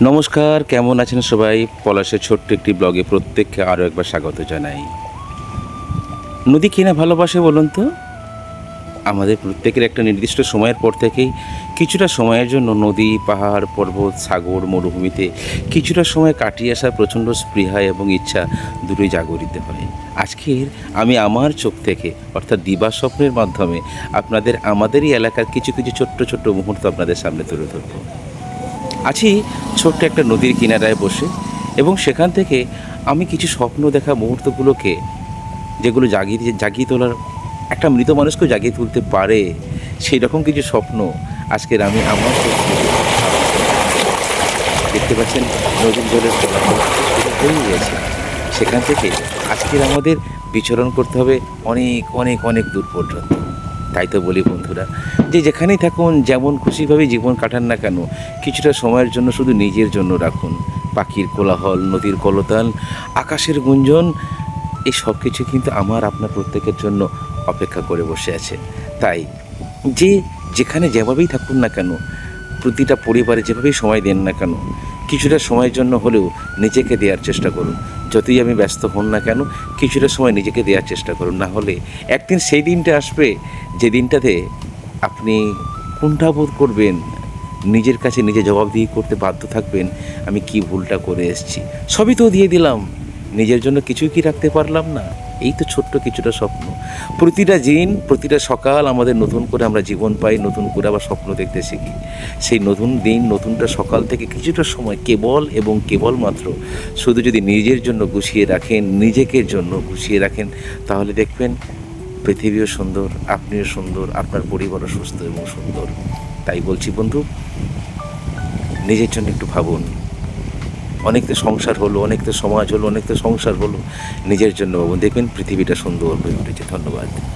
নমস্কার, কেমন আছেন সবাই? পলাশের ছোট্ট একটি ব্লগে প্রত্যেককে আরও একবার স্বাগত জানাই। নদী কিনা ভালোবাসে বলুন তো? আমাদের প্রত্যেকের একটা নির্দিষ্ট সময়ের পর থেকেই কিছুটা সময়ের জন্য নদী, পাহাড়, পর্বত, সাগর, মরুভূমিতে কিছুটা সময় কাটিয়ে আসার প্রচণ্ড স্পৃহা এবং ইচ্ছা দুটোই জাগরিত হয়। আজকের আমি আমার চোখ থেকে অর্থাৎ দিবা স্বপ্নের মাধ্যমে আপনাদের আমাদেরই এলাকার কিছু কিছু ছোট্ট ছোট্ট মুহূর্ত আপনাদের সামনে তুলে ধরব। আছি ছোট্ট একটা নদীর কিনারায় বসে, এবং সেখান থেকে আমি কিছু স্বপ্ন দেখা মুহূর্তগুলোকে, যেগুলো জাগিয়ে জাগিয়ে তোলার, একটা মৃত মানুষকেও জাগিয়ে তুলতে পারে, সেই রকম কিছু স্বপ্ন আজকের আমি আমার চোখে দেখতে পাচ্ছেন। নদীর জলের কোলাহল শুরু হয়ে গেছে। সেখান থেকে আজকের আমাদের বিচরণ করতে হবে অনেক অনেক অনেক দূর পর্যন্ত। তাই তো বলি বন্ধুরা, যে যেখানেই থাকুন, যেমন খুশিভাবে জীবন কাটান না কেন, কিছুটা সময়ের জন্য শুধু নিজের জন্য রাখুন। পাখির কোলাহল, নদীর কলতান, আকাশের গুঞ্জন, এই সব কিছু কিন্তু আমার আপনার প্রত্যেকের জন্য অপেক্ষা করে বসে আছে। তাই যে যেখানে যেভাবেই থাকুন না কেন, প্রতিটা পরিবারে যেভাবেই সময় দেন না কেন, কিছুটা সময়ের জন্য হলেও নিজেকে দেওয়ার চেষ্টা করুন। যতই আমি ব্যস্ত হন না কেন, কিছুটা সময় নিজেকে দেওয়ার চেষ্টা করুন। না হলে একদিন সেই দিনটা আসবে, যে দিনটাতে আপনি কুণ্ঠাবোধ করবেন, নিজের কাছে নিজে জবাবদিহি করতে বাধ্য থাকবেন, আমি কি ভুলটা করে এসেছি। সবই তো দিয়ে দিলাম, নিজের জন্য কিছুই কি রাখতে পারলাম না। এই তো ছোট্ট কিছুটা স্বপ্ন। প্রতিটা দিন, প্রতিটা সকাল আমাদের নতুন করে আমরা জীবন পাই, নতুন করে আবার স্বপ্ন দেখতে শিখি। সেই নতুন দিন, নতুনটা সকাল থেকে কিছুটা সময় কেবল এবং কেবলমাত্র শুধু যদি নিজের জন্য গুছিয়ে রাখেন, নিজেকে জন্য গুছিয়ে রাখেন, তাহলে দেখবেন পৃথিবীও সুন্দর, আপনিও সুন্দর, আপনার পরিবারও সুস্থ এবং সুন্দর। তাই বলছি বন্ধু, নিজের জন্য একটু ভাবুন। অনেক তো সংসার হলো, অনেক তো সমাজ হলো, অনেক তো সংসার হলো, নিজের জন্য ভাবুন, দেখবেন পৃথিবীটা সুন্দর হয়ে উঠেছে। ধন্যবাদ।